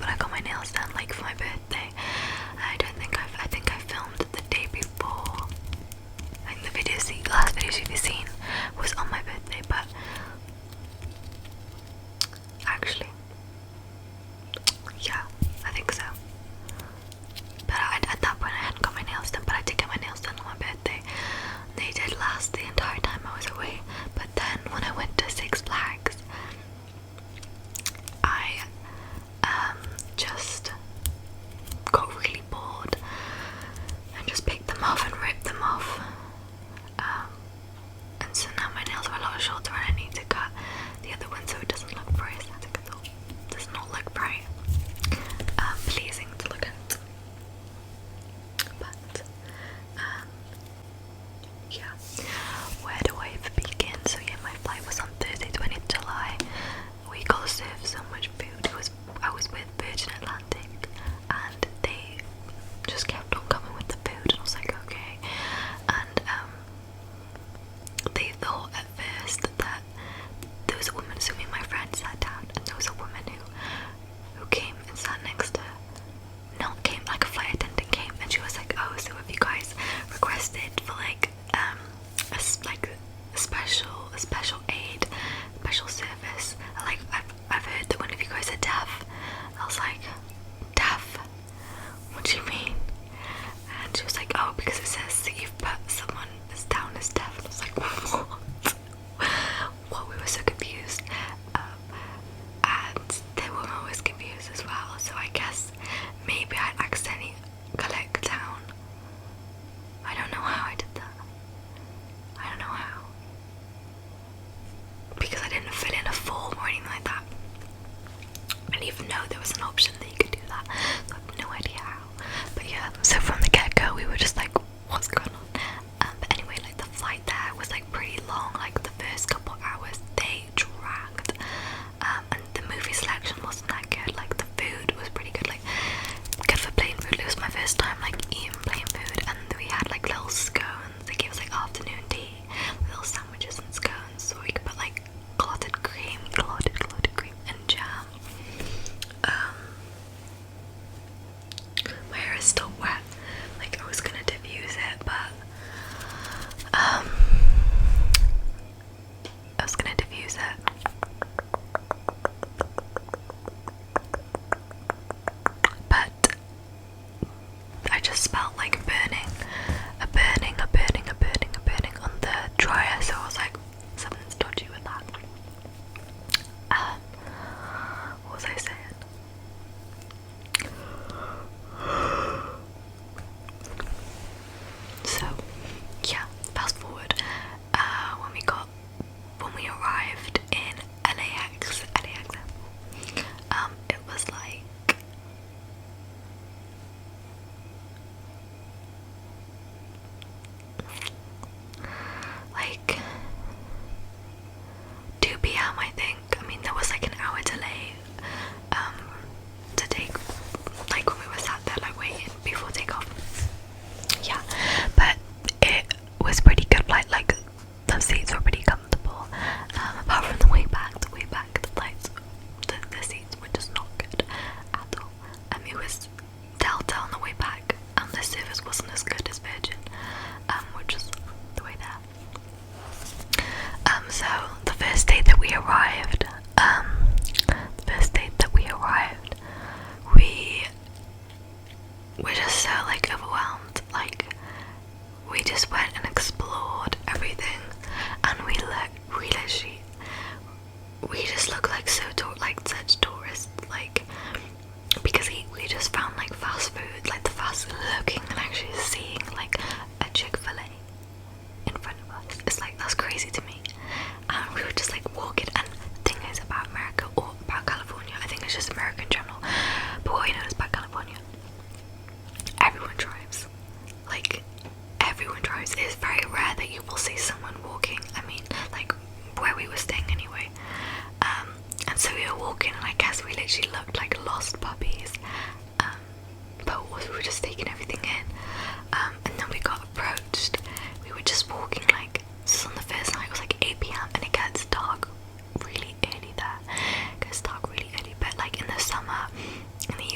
I got my nails done, like for my birthday. I think I filmed the day before. I think the last video you've seen was on my birthday, but actually, yeah, I think so. But at that point I hadn't got my nails done, but I did get my nails done on my birthday. They did last the entire time I was away, but then when I went to Six Flags, I just got really bored and just picked them off and ripped them off. And so now my nails are a lot shorter and I need to cut the other one so it doesn't look very aesthetic at all. It does not look very pleasing to look at. But yeah, where do I even begin? So yeah, my flight was on Thursday, 20th July. We got served so much food. I was with Virgin Atlantic and they just kept on coming with the food and I was like, okay. And they thought at first that there was a woman, so me and my friend sat down and there was a woman who came and sat next to like a flight attendant came, and she was like, oh, so have you guys requested for like a special aid, special service? Like I've heard that one of you guys are deaf. I was like, deaf? What do you mean? And she was like, oh, because it says that you've put someone that's down as deaf. And I was like, what? What? We were so confused. And they were always confused as well. So I guess maybe I accidentally clicked down. I don't know how I did that. I don't know how. Because I didn't fill in a form or anything like that. I didn't even know there was an option that you could do that. So I have no idea how. But yeah, so from the get-go we were just like, what's going on? But anyway, like the flight there was like pretty long. Like the first couple hours they dragged. And the movie selection wasn't that good. Like the food was pretty good. Like good for plain food. It was my first time like eating plain food, and we had like little scones. They gave us like afternoon tea, little sandwiches and scones, so we could put like clotted cream and jam. My hair is still wet. Like I was gonna diffuse it, but I was gonna diffuse it. But I just felt like a burning on the dryer, so I was like, something's dodgy with that. What was I saying? So, yeah, fast forward, when we arrived in LAX, it was like like 2 p.m. I think. I mean, there was like an hour delay to take, like when we were sat there like waiting before takeoff. Yeah, but it was pretty good flight. Like the seats were pretty comfortable. Apart from the way back, the flights, the seats were just not good at all. It was Delta on the way back, and the service wasn't as good as Virgin, which is the way there. So the first day that we arrived, we were just so like overwhelmed. Like we just went and explored everything, and we just looked like such tourists, like because we just found like fast food, like the fast looking and actually seeing like a Chick-fil-A in front of us. It's like, that's crazy to me. And we were just like walking, and the thing is about America, or about California, I think it's just America in general, but what I noticed about California, everyone drives. Like everyone drives. It's very rare that you will see someone walking. I mean, like where we were staying anyway. And so we were walking, and I guess we literally looked like lost puppies. But we were just taking everything in. And then we got approached. We were just walking, like, this was on the first night. It was like 8 p.m. and it gets dark really early there. It gets dark really early. But like in the summer, in the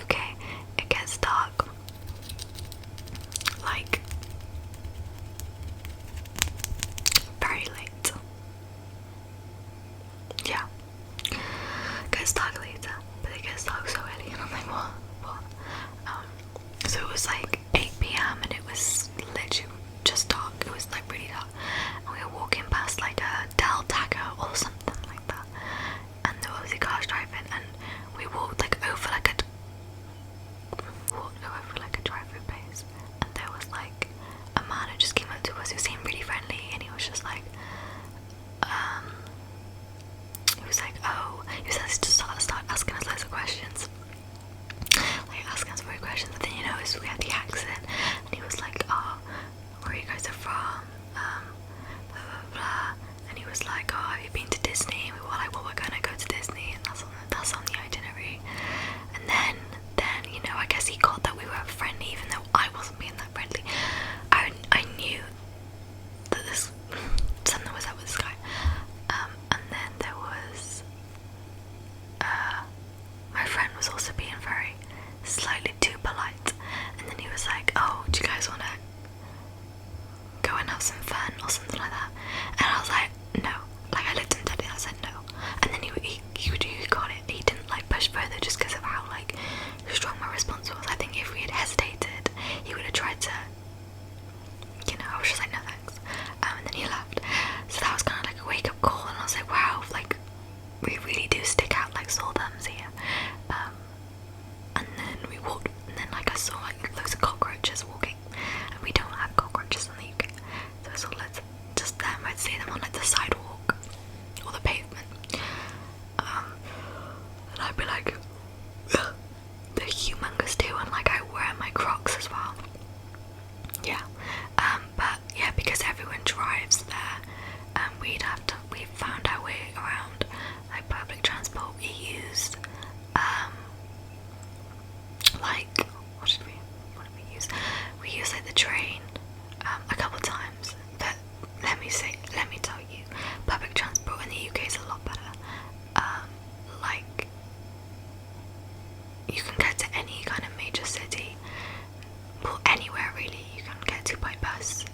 walked, and then like I saw like loads of cockroaches walking, and we don't have cockroaches in the UK, so I saw loads just them. I'd see them on like the sidewalk or the pavement, and I'd be like, ugh, they're humongous too, and like I wear my Crocs as well. Yeah, but yeah, because everyone drives there, we found our way around like public transport. We used like what did we use? We used like the train a couple times, but let me tell you, public transport in the UK is a lot better. Like you can get to any kind of major city, well anywhere really you can get to by bus.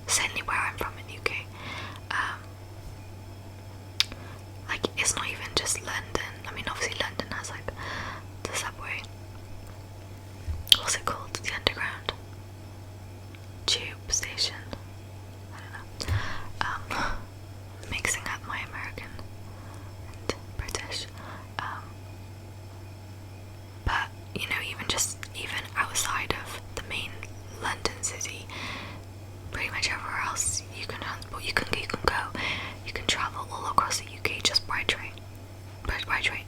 Certainly where I'm from in the UK. Like it's not even just London. I mean obviously London has like the subway. What's it called? The underground tube station. I don't know. Mixing up my American and British. But you know, even outside of the main London city, pretty much everywhere else you can transport. You can travel all across the UK just by train.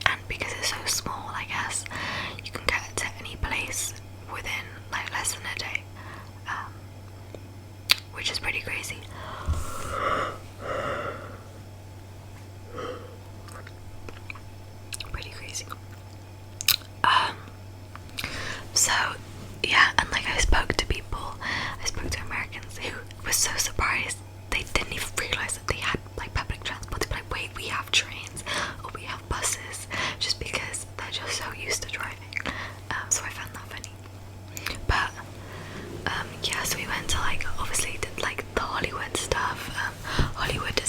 And because it's so small, I guess you can get to any place within like less than a day, which is pretty crazy. Pretty crazy. So yeah, and like I spoke to Americans who were so surprised. They didn't even realise that they had like public transport. They'd be like, wait, we have trains or we have buses, just because they're just so used to driving. So I found that funny. But yeah, so we went to like, obviously did like the Hollywood stuff. Hollywood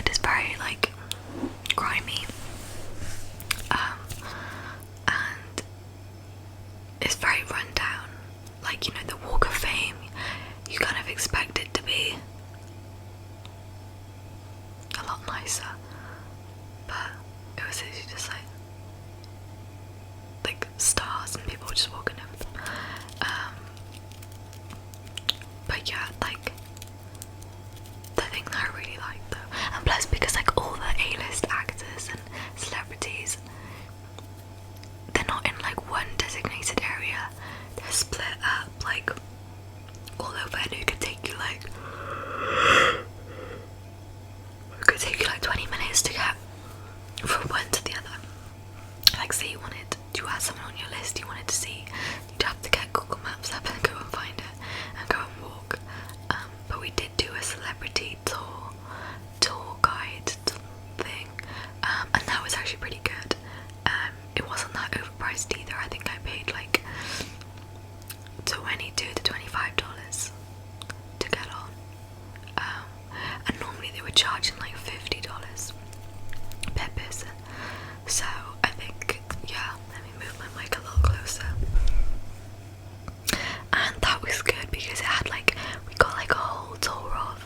is very like grimy, and it's very run down. Like, you know, the Walk of Fame, you kind of expect it to be a lot nicer, but it was literally just like stars and people were just walking over them. But yeah, like the thing that I really like though, and plus because like all the A-list actors and celebrities, they're not in like one designated area, they're split up like all over, and it could take you like 20 minutes to get from one to the other. Like say you had someone on your list you wanted to see, you'd have to get Google Maps up and go and find it and go and walk. But we did do a celebrity tour guide thing, and that was actually pretty good. It wasn't that overpriced either. I think I paid like $22 to $25 to get on, and normally they were charging like $50 per person. So I think, yeah, let me move my mic a little closer. And that was good because it had like, we got like a whole tour of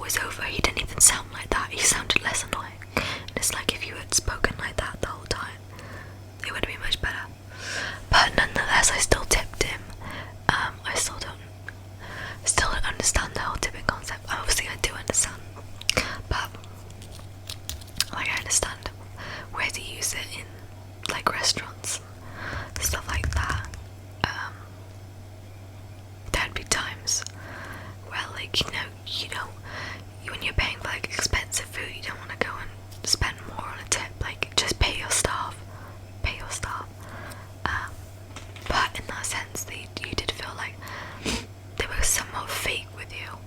was over, he didn't even sound like that. He sounded less annoying. And it's like if you had spoken like that the whole time, it would have been much better. But nonetheless, I still tipped him. I still don't understand the whole tipping concept. Obviously, I do understand, but like I understand where to use it in like restaurants, stuff like that. There'd be times where, like, when you're paying for like expensive food, you don't want to go and spend more on a tip. Like, just pay your staff. But in that sense, you did feel like they were somewhat fake with you.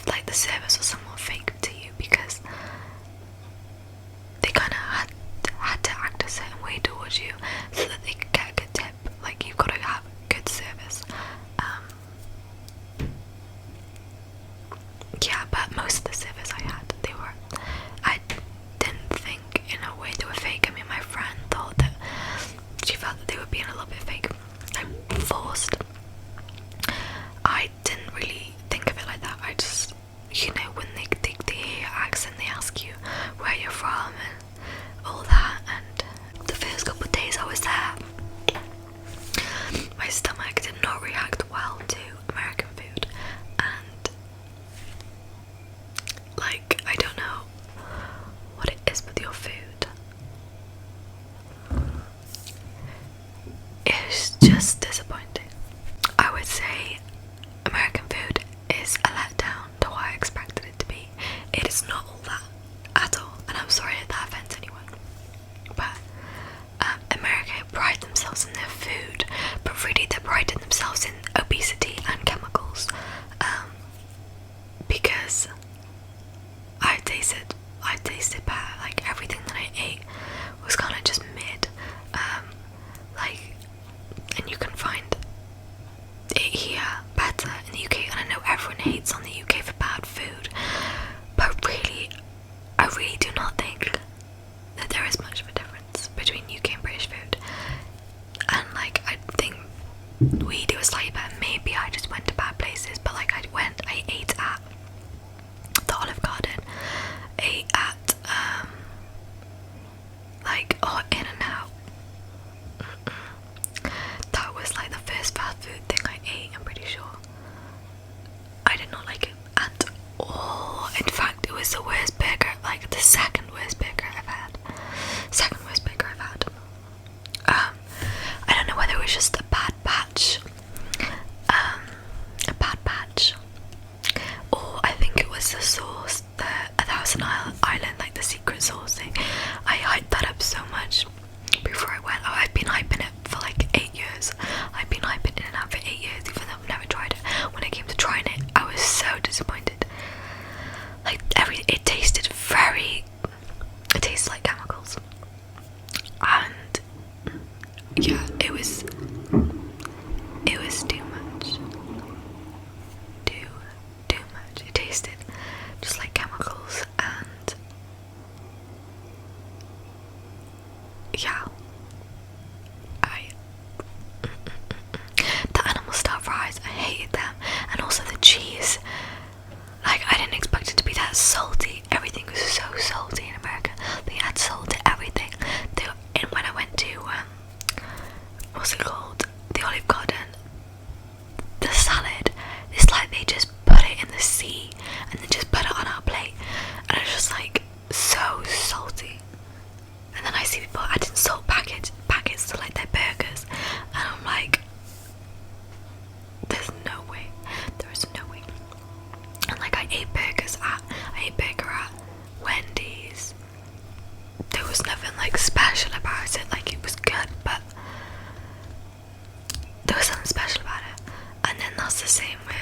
Like, the service was somewhat fake to you because they kind of had to act a certain way towards you so that they could get a good tip. Like, you've got to have good service. Yeah, but most of the service I had, I didn't think in a way they were fake. I mean, my friend thought that she felt that they were being a little bit fake, like forced. I didn't really think of it like that. I just, when they hear your accent, they ask you where you're from and all that. And the first couple of days I was there, my stomach did not react well to American food, and like, I don't know what it is with your food. It's just disappointing. I would say American food is a letdown to what I expected it to be. It is not all that at all, and I'm sorry if that offends anyone. But America pride themselves in their food, but really they prided themselves in obesity and chemicals. Because I tasted bad. Like, everything that I ate was kind of just mid. And you can find it here better in the UK, and I know everyone hates on the UK for bad food, but really, I really do not think that there is much of a difference between UK and British food. And like, I think we do a slightly better. Maybe I just went to bad places, but like, I ate at the Olive Garden, ate at In and Out. That was like the first fast food thing I ate, I'm pretty sure. I did not like it at all. In fact, it was the worst burger, like the second worst burger I've had. I don't know whether it was just a bad batch, or I think it was the sauce, the 1,000 Island, like the secret sauce thing. I hyped that up so much before I went. I've been hyping it for like 8 years. I've been hyping In and Out for 8 years, even though I've never tried it. When I came to trying it, I was so disappointed. Like, it tasted like chemicals. And yeah, it was too much. Too much. It tasted just like chemicals, and yeah, the animal style fries, I hated them, and also the cheese. Like, I didn't expect it to be that salty. Everything was so salty in America. They add salt to everything. And when I went to what's it called? The Olive Garden, the salad, it's like they just put it in the sea and then just put it on our plate, and it's just like so salty. And then I see people adding salt packets to like their burgers, and I'm like, there's no way. There is no way. And like, I ate burger at Wendy's. There was nothing like special about it. Like, it was good, but there was something special about it. And then that's the same with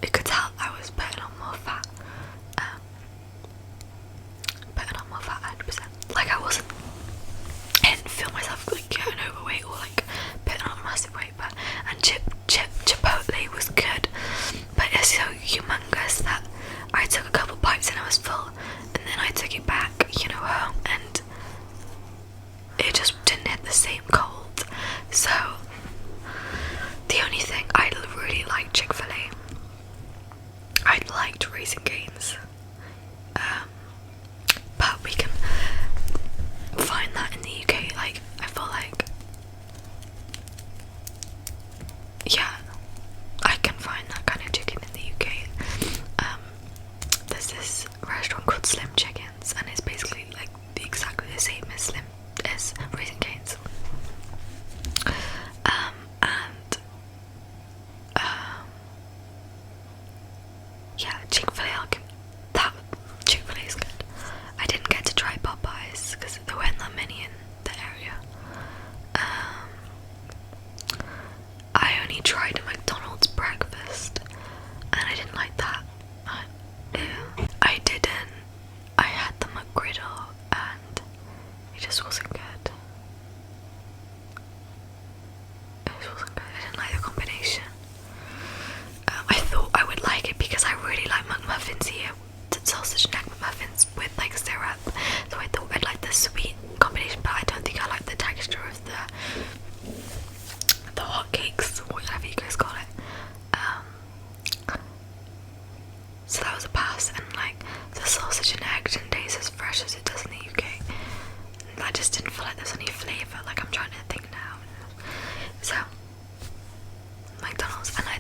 it could tell I was putting on more fat. Putting on more fat 100%. Like I didn't feel myself like getting overweight or like putting on a massive weight, but and Chipotle was good, but it's so humongous that I took a couple bites and I was full, and then I took it back, home, and it just didn't hit the same cold. So the only thing I really liked Chick-fil-A, I liked Raising Cane's, but we can find that in the UK. Like I feel like, yeah, I can find that kind of chicken in the UK. There's this restaurant called Slim Chickens, and it's basically like exactly the same as Raising Cane's. Yeah, Chick-fil-A is good. I didn't get to try Popeyes because there weren't that many in the area. I only tried a McDonald's breakfast, and I didn't like that. I didn't. I had the McGriddle, and it just wasn't good. It just wasn't good. I didn't like the combination. I thought I would like it because I really like McMuffins here, sausage and egg McMuffins with like syrup. So I thought I'd like the sweet combination, but I don't think I like the texture of the hot cakes, whatever you guys call it. So that was a pass, and like the sausage and egg didn't taste as fresh as it does in the UK. And I just didn't feel like there's any flavour. Like I'm trying to think now. So McDonald's, and I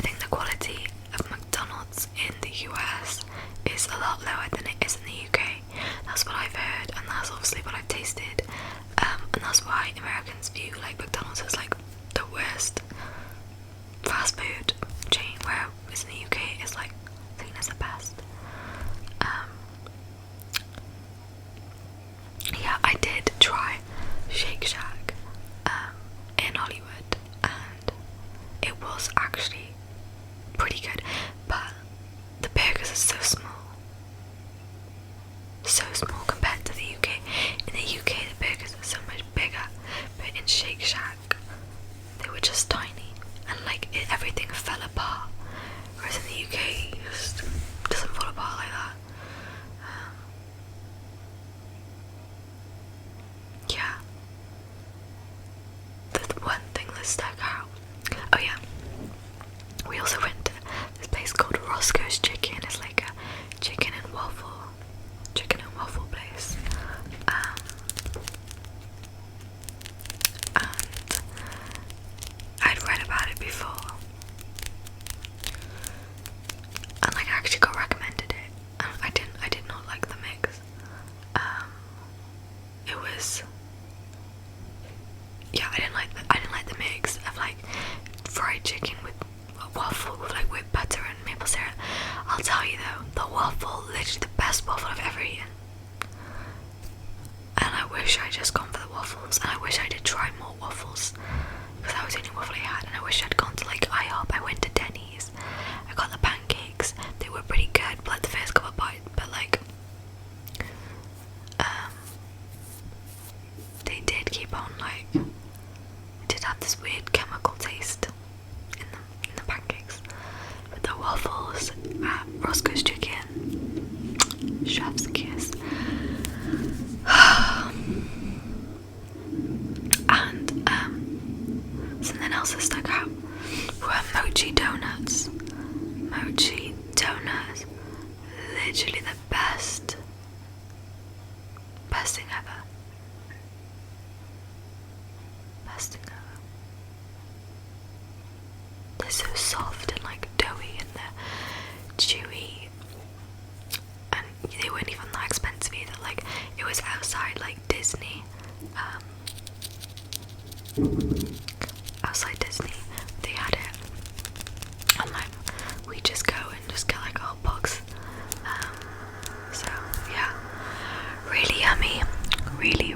think the quality of McDonald's in the US is a lot lower than it is in the UK. That's what I've heard, and that's obviously what I've tasted. And that's why Americans view like McDonald's as like the worst fast food chain, whereas in the UK it's like seen as the best. Yeah, I did try Shake Shack in Hollywood, and it was actually pretty good, but the burgers are so small compared to the UK. In the UK the burgers are so much bigger, but in Shake Shack they were just tiny, and like everything fell apart, whereas in the UK it just doesn't fall apart like that. Yeah, the one thing that stuck out, oh yeah, we also went to this place called Roscoe's Chicken. It's like a chicken and waffle place. And I'd read about it before, and like I actually got recommended it, and I did not like the mix. It was, yeah, I didn't like the mix of like fried chicken with waffle with like whipped butter and maple syrup. I'll tell you though, the waffle, literally the best waffle I've ever eaten. And I wish I'd just gone for the waffles, and I wish I did try more waffles, because that was the only waffle I had. And I wish I'd gone to like IHOP. I went to Denny's, I got the pancakes, they were pretty good, but like the first couple of bites, but like they did keep on like, it did have this weird chemical taste in the pancakes. But the waffles at Roscoe's Chicken, chef's kiss. And something else that stuck out were mochi donuts. Mochi donuts, literally the best thing ever. Best thing ever. They're so soft and like doughy, and they're chewy, and they weren't even that expensive either. Like it was outside like Disney, outside Disney they had it, and like we just go and just get like a hot box. So yeah, really yummy, really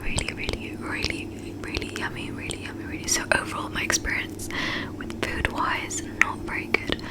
yummy, really. So overall my experience with food wise, not very good.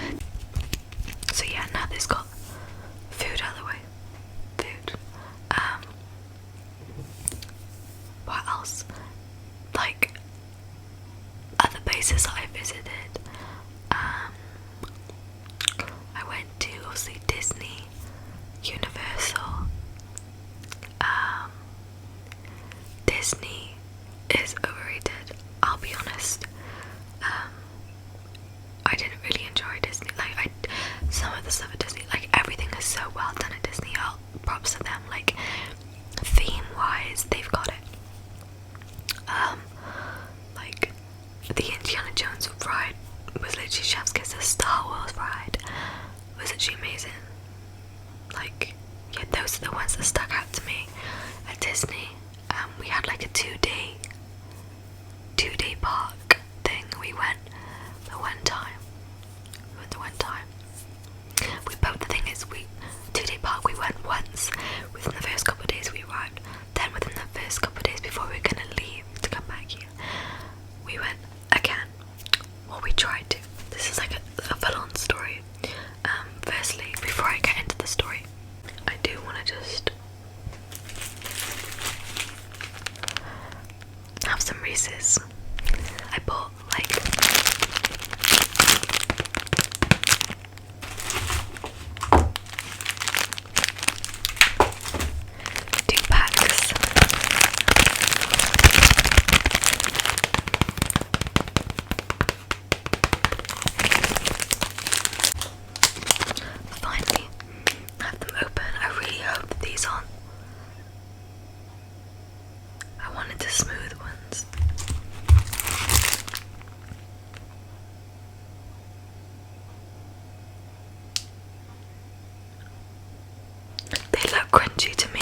crunchy to me.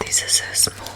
These are so small.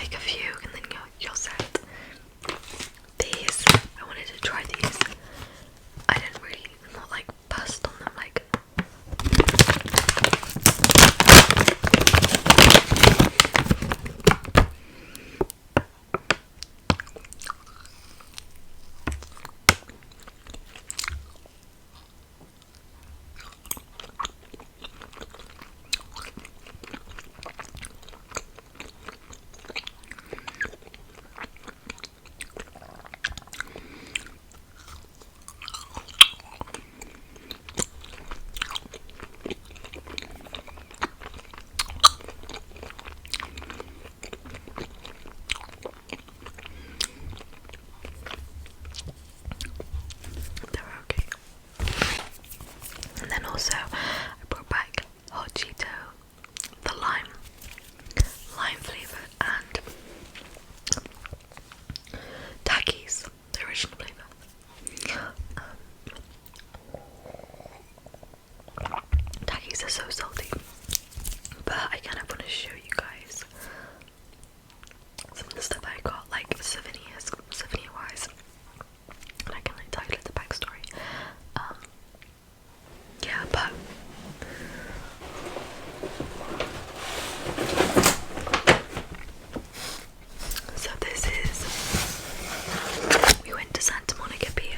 like a few and then you're set. These, I wanted to try these. I didn't really, not like bust on them, like they're okay. And then also I brought back hot Cheeto, the lime flavour, and Takis, the original flavour. Takis are so salty, but I kind of want to show you guys some of the stuff I got, like souvenir wise, and I can like tell you the backstory. Yeah, but so this is, we went to Santa Monica Pier,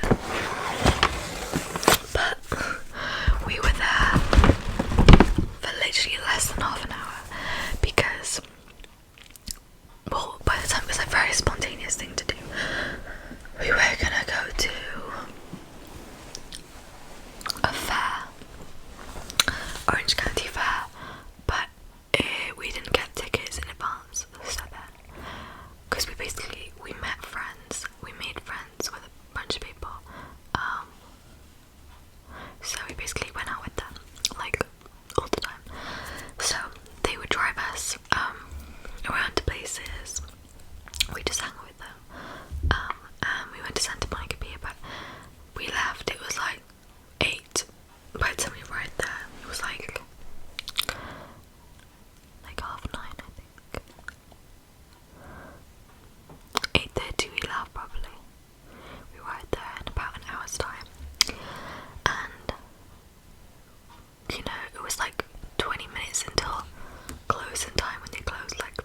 but we were there for literally less than half an hour because, well, by the time it was a very spontaneous thing to do. We were gonna go to a fair, Orange County Fair, but we didn't get tickets in advance, so then, because we made friends with a bunch of people, so we basically went out with them, like, all the time, so they would drive us, around to places, we just hung out with them, and we went to Santa Monica Pier, but we left, it was like 8, by the time we arrived there, it was like 9:30, I think. 8:30 we left probably. We arrived there in about an hour's time. And, you know, it was like 20 minutes until closing time when they closed, like,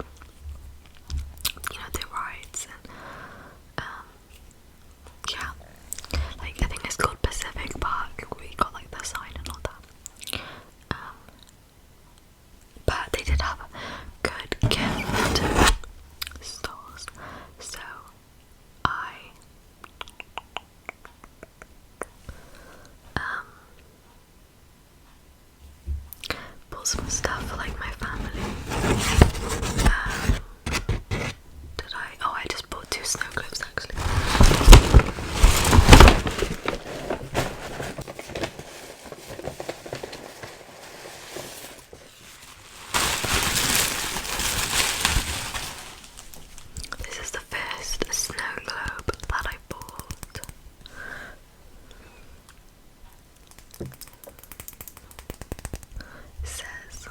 you know, the rides and, yeah. Like, I think it's called Pacific Park. We got like the sign and all that. But they did have good gift stores, so I bought some stuff for like my family. Did I? Oh, I just bought 2 snow globes actually. This is the first snow globe that I bought. It says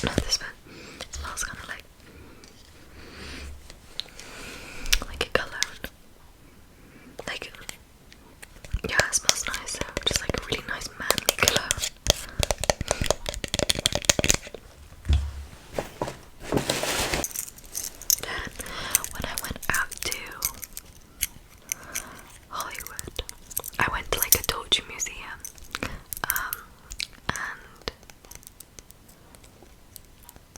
Not this one. It smells kind of like a cologne. Like, yeah, it smells nice. So just like a really nice manly cologne. Then when I went out to Hollywood, I went to like a torture museum, and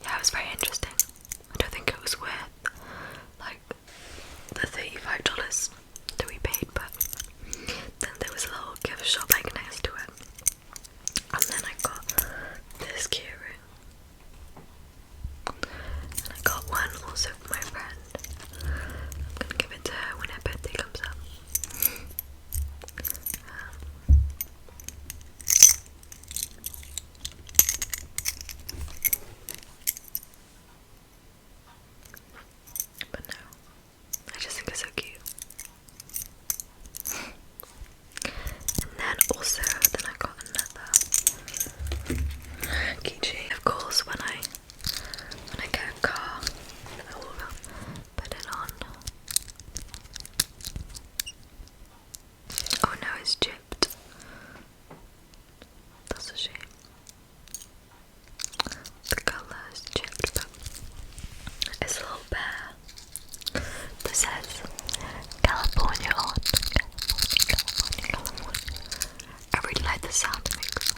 yeah, it was very interesting. I don't think it was worth like the $35 that we paid, but then there was a little gift shop like next to it, and then I got this keyring, and I got one also for my friend. I'm gonna give it to her when her birthday comes up. But no, I just think it's so cute. And then also, then I got another keychain. Of course, when I get a car, I will put it on. Oh no, it's chipped. That's a shame. The colour is chipped, but it's a little bear that says California on. California, California. I really like the sound it makes.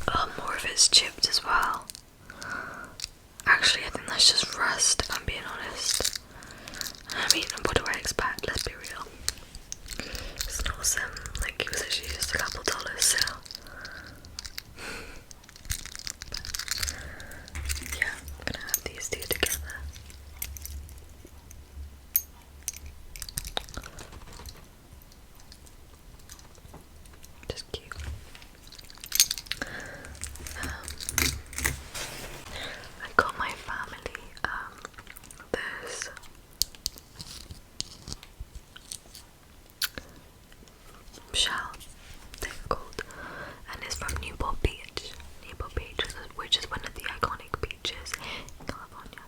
Oh, more of it's chipped as well. Actually, I think that's just rust, if I'm being honest. I mean, what do I expect? Let's be real. It's not some, like, it was actually just a couple dollars, so. But, yeah, I'm gonna have these two together. Just cute. I got my family this shell thing called, and it's from Newport Beach. Newport Beach, which is one of the iconic beaches in California.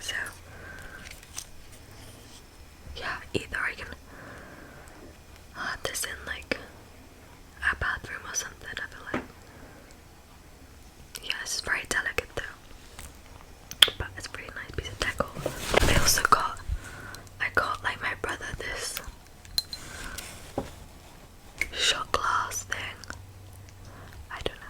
So, yeah, either I can add this in like a bathroom or something. I feel like, yeah, this is very delicate though, but it's a pretty nice piece of decor. I got like my brother this shot glass thing. I don't know.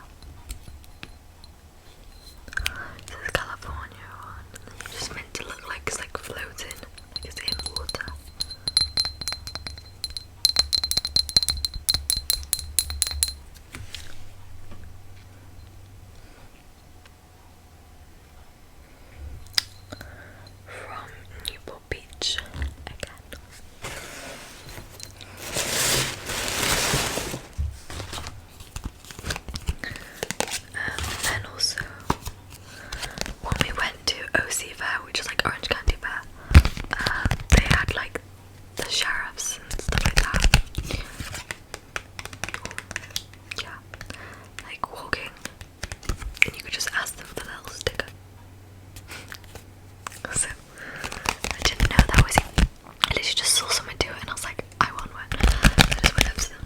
This is California one, and it's just meant to look like it's like floating, like it's in water. From Newport Beach again. And also, when we went to OC Fair, which is like Orange County Fair, they had like the sheriffs and stuff like that. Yeah, like walking, and you could just ask them for the little sticker. So, I didn't know that was it. I literally just saw someone do it and I was like, I want one. So I just went up to them.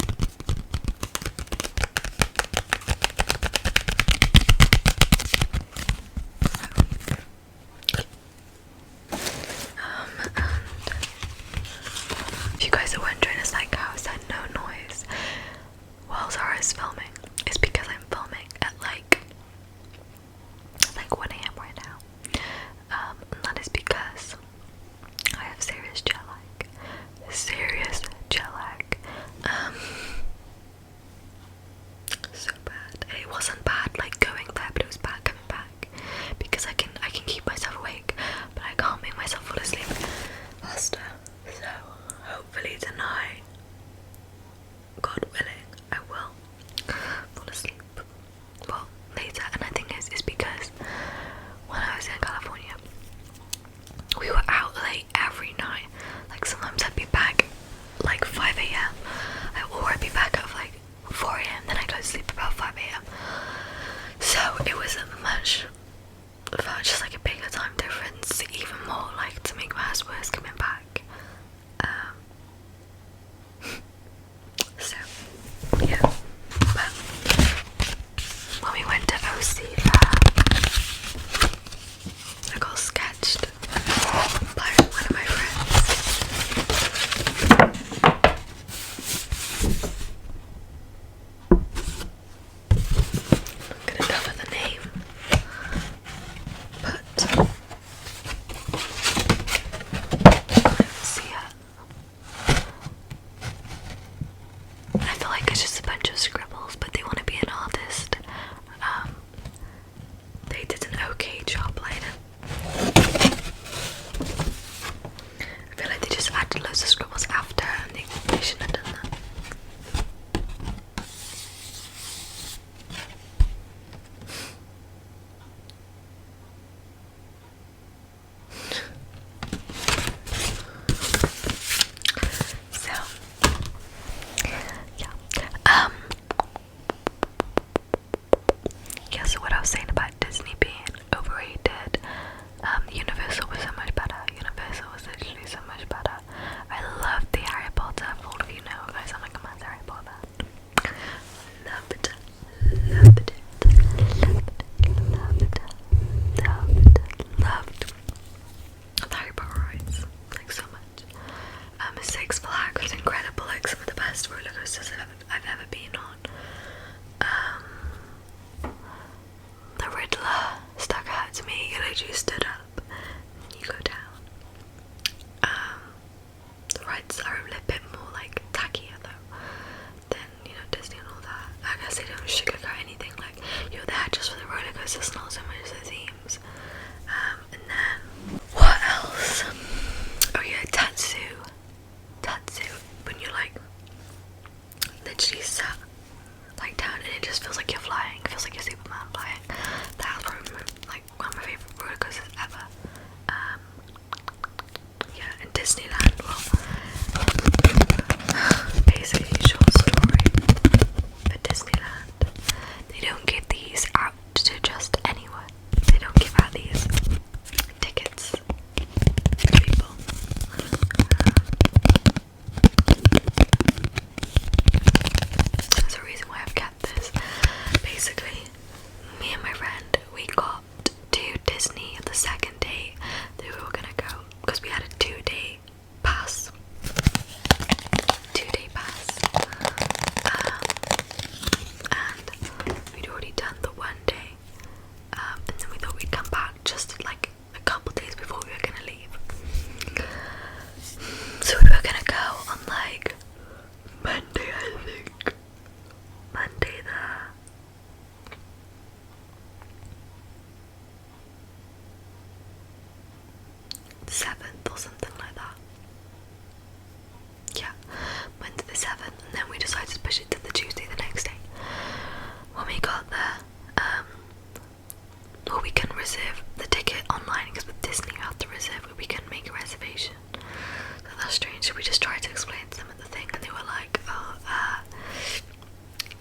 much felt just like a bigger time difference, even more like to make matters worse coming back. So yeah, but when we went to OC there, I got sketched by one of my friends. I'm gonna cover the name, but see it. I feel like it's just a bunch of scribbles, but they want to be an artist. They did an okay job later. I feel like they just added loads of scribbles after, and they shouldn't have done that. So, yeah. Yeah, so what I was saying about Disney being overrated, Universal was so much better. Universal was literally so much better. I love the Harry Potter. For all of you know, guys, I'm like a massive Harry Potter. Loved it. The Harry Potter rides, like so much. Six Flags was incredible, like some of the best roller coasters I've ever been on. The Riddler stuck out to me. You literally stood up and you go down. The rides are a little bit more like tackier though than, you know, Disney and all that. I guess they don't sugarcoat anything, like you're there just for the roller coasters, not so much the themes. And then what else? Oh yeah, Tatsu, when you're like literally sat like down and it just feels like you're flying. It feels like you're Superman flying. That's probably like one of my favourite roller coasters ever. Yeah, and Disneyland, well, basically short story for Disneyland. They don't give these out to just anyone. They don't give out these tickets to people. There's a reason why I've kept this. Basically, me and my friend, we got to Disney the second day that we were gonna go, because we had a 2-day pass. 2-day pass. And we'd already done the 1 day. And then we thought we'd come back just like a couple days before we were gonna leave. So we were gonna go on like Monday, I think. Monday the 7th or something like that. Yeah, Monday the 7th, and then we decided to push it to the Tuesday the next day. When we got there, well, we can reserve the ticket online, because with Disney you have to reserve it. We can make a reservation. So that's strange. So we just tried to explain to them at the thing, and they were like, oh,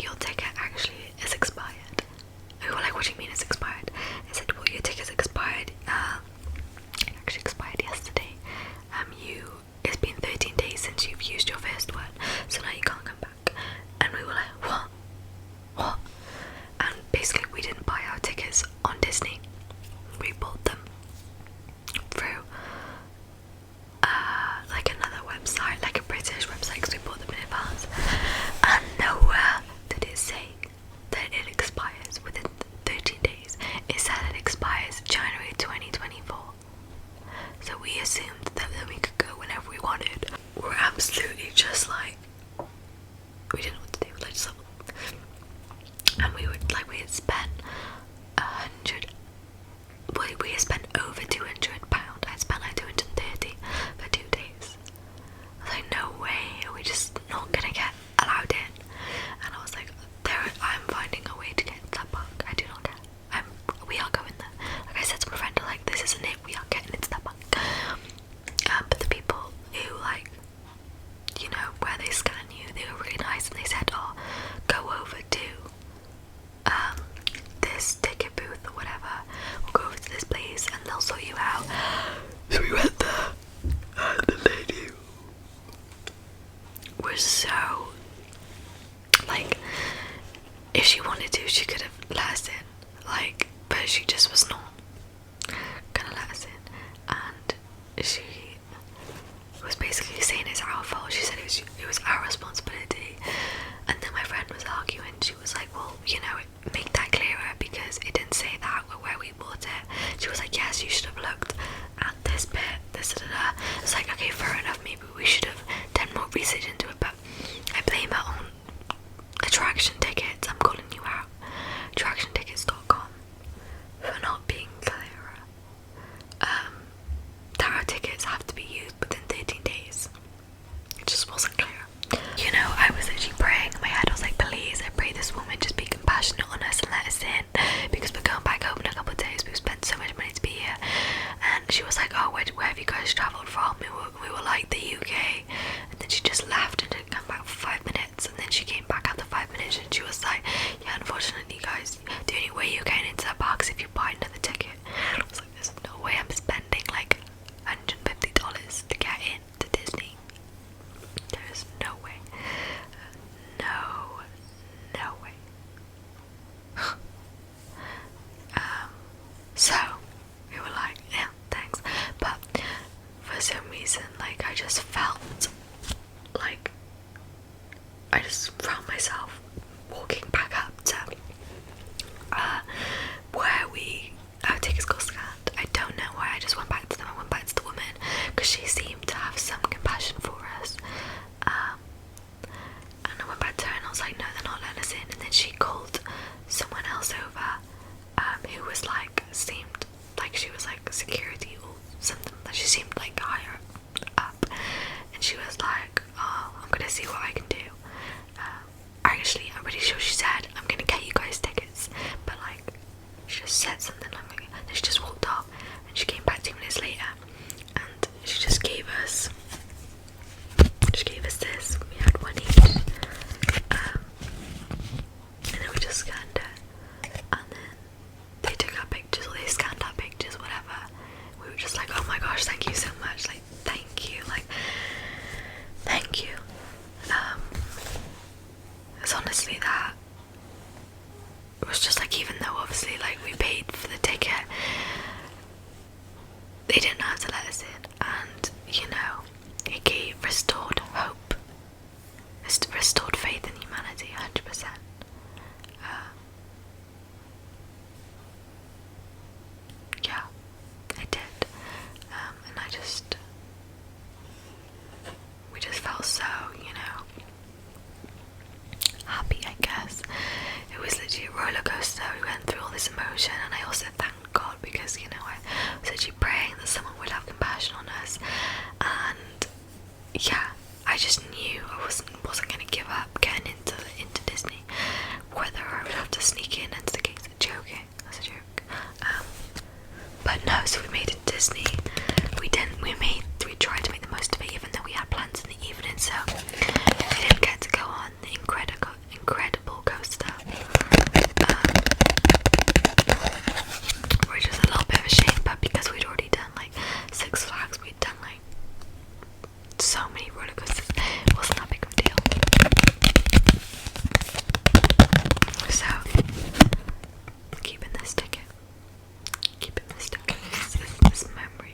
your ticket actually is expired. We were like, what do you mean it's expired? I said, well, your ticket's expired. It actually expired yesterday. It's been 13 days since you've used your first one, so now you can't come back. And we were like, what? And basically we didn't buy our tickets on Disney. We bought them through like another website, like a British website, because we bought them in advance. And nowhere did it say that it expires within 13 days. It said it expires January 2024. So we assumed that we could go whenever we wanted. We're absolutely just like, we didn't know what to do. Like, so, and we had spent just was not gonna let us in, and she was basically saying it's our fault. She said it was our responsibility, and then my friend was arguing. She was like, well, you know, make that clearer because it didn't say that where we bought it. She was like, yes, you should have looked at this bit, this da, da, da. It's like, okay, fair enough, maybe we should have done more research into it, but I blame it on attraction tickets. I'm calling you out, attractiontickets.com, for not being clearer. That our tickets have to be used within 13 days. It just wasn't clear. You know, I was actually praying in my head. I was like, please, I pray this woman just be compassionate on us and let us in, because we're going back home in a couple of days. We've spent so much money to be here. And she was like, oh, where have you guys travelled from? We were like, the UK. And then she just left and didn't come back for 5 minutes. And then she came back after 5 minutes and she was like, yeah, unfortunately, guys, the only way you're getting into the park is if you buy another ticket. I was like, there's no way I'm spending like $150 to get in to Disney. There's no way. No way. So we were like, yeah, thanks. But for some reason, like, I just felt like I just found myself walking back up to where our tickets got scanned. I don't know why. I just went back to them. I went back to the woman because she seemed to have some compassion for us. And I went back to her and I was like, no, they're not letting us in. And then she called someone else over, who was like, seemed like she was like security or something. She seemed like higher up, and she was like, oh, I'm gonna see what I can do. Actually, I'm pretty sure she said, I'm gonna get you guys tickets, but like, she just said something like, then she just walked off, and she came back 2 minutes later, and she just gave us this. We had one each, and then we just scanned it, and then they took our pictures, or they scanned our pictures, whatever. We were just like, oh my gosh, thank you so much, like, thank you, like, thank you. It's honestly that. It was just like, even though obviously like we paid for the ticket, they didn't have to let us in, and you know, it gave restored hope, restored faith in humanity, 100%. Yeah, I did, and we just felt so, you know, happy, I guess. It was literally a roller coaster. We went through all this emotion, and I also thanked God because, you know, I was actually praying that someone would have compassion on us, and yeah, I just knew I wasn't gonna give up getting into Disney, whether I would have to sneak in into the gates. Joking, that's a joke. But no, so we made it to Disney. We tried to make the most of it, even though we had plans in the evening, so we didn't get to go on the incredible coaster, which is a little bit of a shame, but because we'd already done like Six Flags, we'd done like so many roller coasters, it wasn't that big of a deal. So, keeping this ticket, this memory.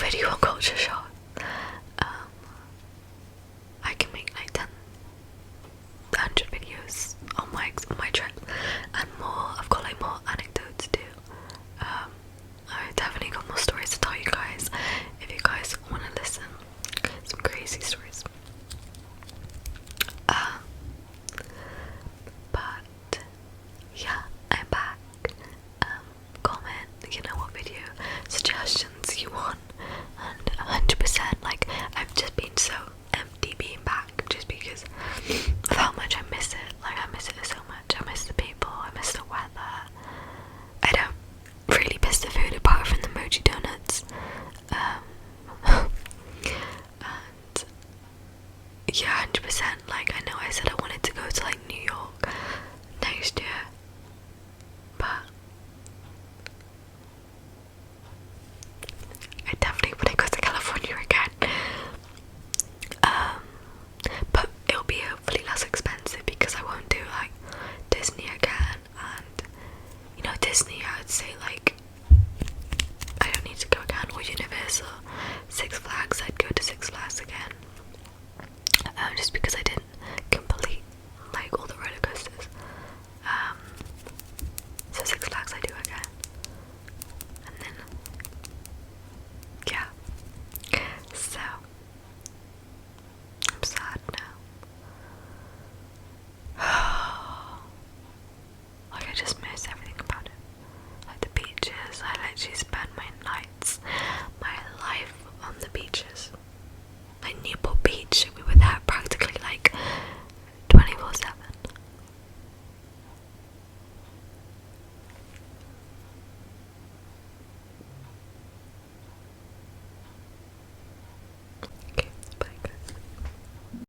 video will go